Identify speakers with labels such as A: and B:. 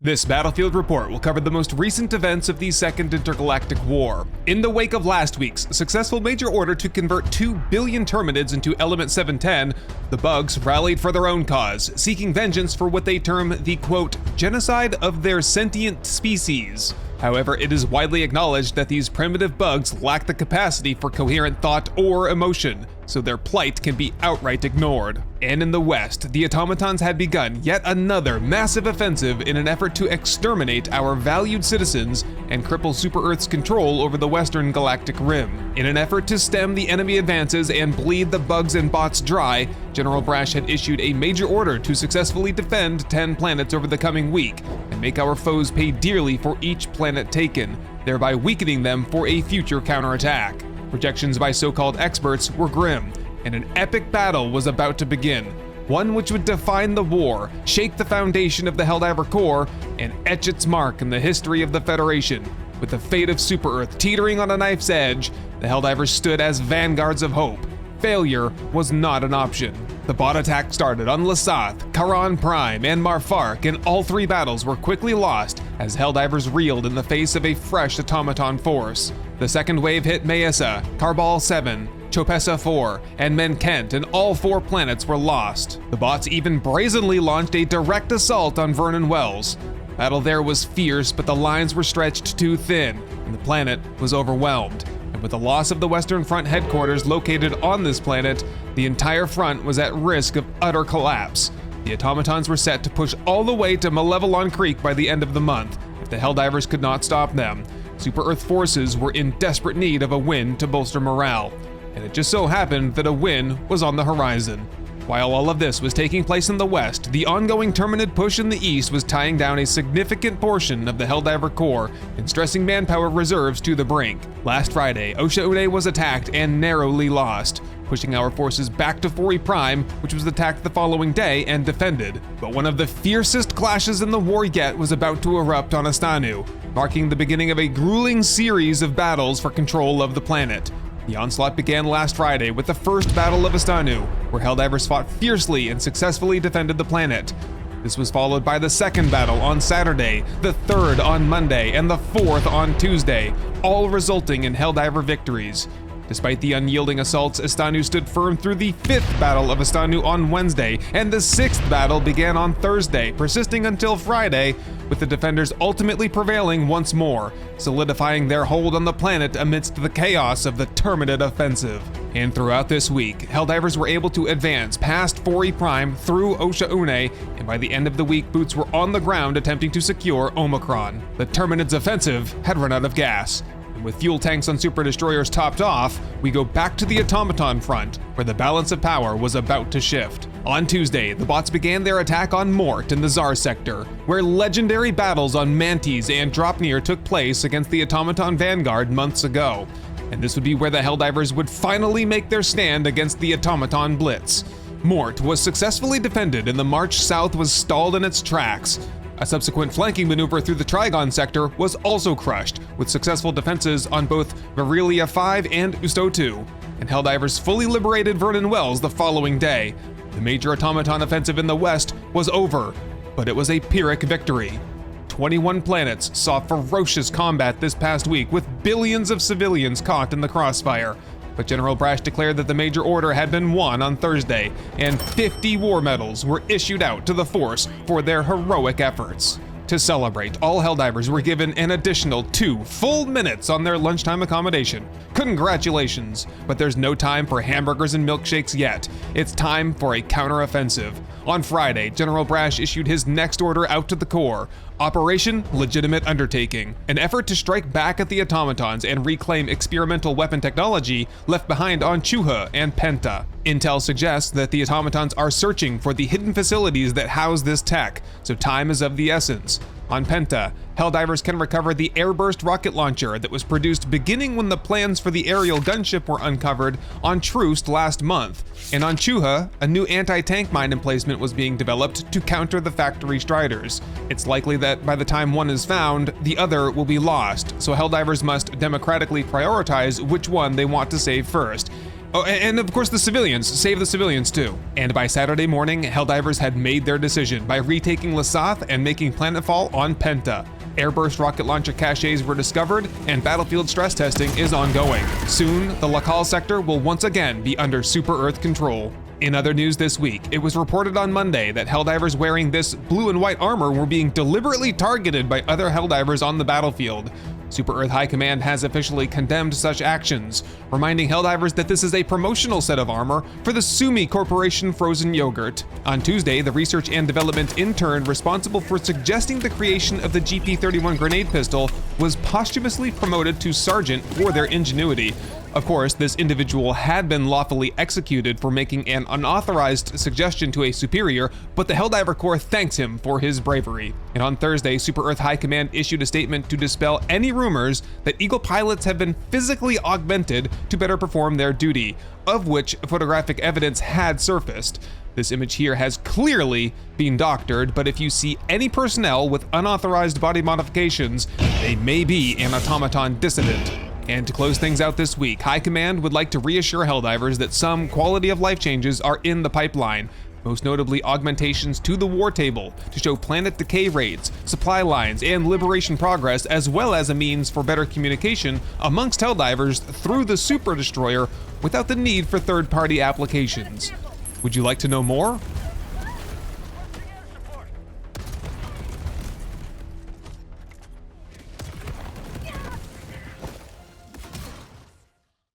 A: This Battlefield report will cover the most recent events of the Second Intergalactic War. In the wake of last week's successful major order to convert 2 billion Terminids into Element 710, the Bugs rallied for their own cause, seeking vengeance for what they term the, quote, genocide of their sentient species. However, it is widely acknowledged that these primitive bugs lack the capacity for coherent thought or emotion, so their plight can be outright ignored. And in the West, the automatons had begun yet another massive offensive in an effort to exterminate our valued citizens and cripple Super-Earth's control over the Western Galactic Rim. In an effort to stem the enemy advances and bleed the bugs and bots dry, General Brash had issued a major order to successfully defend 10 planets over the coming week and make our foes pay dearly for each planet taken, thereby weakening them for a future counterattack. Projections by so-called experts were grim, and an epic battle was about to begin, one which would define the war, shake the foundation of the Helldiver Corps, and etch its mark in the history of the Federation. With the fate of Super-Earth teetering on a knife's edge, the Helldivers stood as vanguards of hope. Failure was not an option. The bot attack started on Lasath, Charon Prime, and Marfark, and all three battles were quickly lost as Helldivers reeled in the face of a fresh automaton force. The second wave hit Maesa, Carbal 7, Chopessa 4, and Menkent, and all 4 planets were lost. The bots even brazenly launched a direct assault on Vernon Wells. Battle there was fierce, but the lines were stretched too thin, and the planet was overwhelmed. And with the loss of the Western Front headquarters located on this planet, the entire front was at risk of utter collapse. The automatons were set to push all the way to Malevelon Creek by the end of the month, if the Helldivers could not stop them. Super-Earth forces were in desperate need of a win to bolster morale, and it just so happened that a win was on the horizon. While all of this was taking place in the West, the ongoing Terminid push in the East was tying down a significant portion of the Helldiver Corps and stressing manpower reserves to the brink. Last Friday, Osha-Une was attacked and narrowly lost, pushing our forces back to Fori Prime, which was attacked the following day and defended. But one of the fiercest clashes in the war yet was about to erupt on Astanu, marking the beginning of a grueling series of battles for control of the planet. The onslaught began last Friday with the first Battle of Astanu, where Helldivers fought fiercely and successfully defended the planet. This was followed by the second battle on Saturday, the third on Monday, and the fourth on Tuesday, all resulting in Helldiver victories. Despite the unyielding assaults, Astanu stood firm through the 5th Battle of Astanu on Wednesday, and the 6th battle began on Thursday, persisting until Friday, with the defenders ultimately prevailing once more, solidifying their hold on the planet amidst the chaos of the Terminid offensive. And throughout this week, Helldivers were able to advance past Fori Prime through Osha-Une, and by the end of the week, boots were on the ground attempting to secure Omicron. The Terminid's offensive had run out of gas. With fuel tanks on super destroyers topped off, we go back to the automaton front, where the balance of power was about to shift. On Tuesday, the bots began their attack on Mort in the Tsar sector, where legendary battles on Mantis and Dropnir took place against the automaton vanguard months ago. And this would be where the Helldivers would finally make their stand against the automaton blitz. Mort was successfully defended, and the march south was stalled in its tracks. A subsequent flanking maneuver through the Trigon sector was also crushed, with successful defenses on both Virelia 5 and Usto 2, and Helldivers fully liberated Vernon Wells the following day. The major automaton offensive in the West was over, but it was a Pyrrhic victory. 21 planets saw ferocious combat this past week, with billions of civilians caught in the crossfire. But General Brash declared that the major order had been won on Thursday, and 50 war medals were issued out to the force for their heroic efforts. To celebrate, all Helldivers were given an additional 2 full minutes on their lunchtime accommodation. Congratulations, but there's no time for hamburgers and milkshakes yet. It's time for a counteroffensive. On Friday, General Brash issued his next order out to the Corps, Operation Legitimate Undertaking, an effort to strike back at the automatons and reclaim experimental weapon technology left behind on Chuha and Penta. Intel suggests that the automatons are searching for the hidden facilities that house this tech, so time is of the essence. On Penta, Helldivers can recover the airburst rocket launcher that was produced beginning when the plans for the aerial gunship were uncovered on Troost last month. And on Chuha, a new anti-tank mine emplacement was being developed to counter the factory Striders. It's likely that by the time one is found, the other will be lost, so Helldivers must democratically prioritize which one they want to save first. Oh, and of course the civilians, save the civilians too. And by Saturday morning, Helldivers had made their decision by retaking Lasath and making planetfall on Penta. Airburst rocket launcher caches were discovered, and battlefield stress testing is ongoing. Soon, the Lakal sector will once again be under Super Earth control. In other news this week, it was reported on Monday that Helldivers wearing this blue and white armor were being deliberately targeted by other Helldivers on the battlefield. Super Earth High Command has officially condemned such actions, reminding Helldivers that this is a promotional set of armor for the Sumi Corporation frozen yogurt. On Tuesday, the research and development intern responsible for suggesting the creation of the GP31 grenade pistol was posthumously promoted to sergeant for their ingenuity. Of course, this individual had been lawfully executed for making an unauthorized suggestion to a superior, but the Helldiver Corps thanks him for his bravery. And on Thursday, Super Earth High Command issued a statement to dispel any rumors that Eagle pilots have been physically augmented to better perform their duty, of which photographic evidence had surfaced. This image here has clearly been doctored, but if you see any personnel with unauthorized body modifications, they may be an automaton dissident. And to close things out this week, High Command would like to reassure Helldivers that some quality of life changes are in the pipeline, most notably augmentations to the war table to show planet decay rates, supply lines, and liberation progress, as well as a means for better communication amongst Helldivers through the Super Destroyer without the need for third-party applications. Would you like to know more?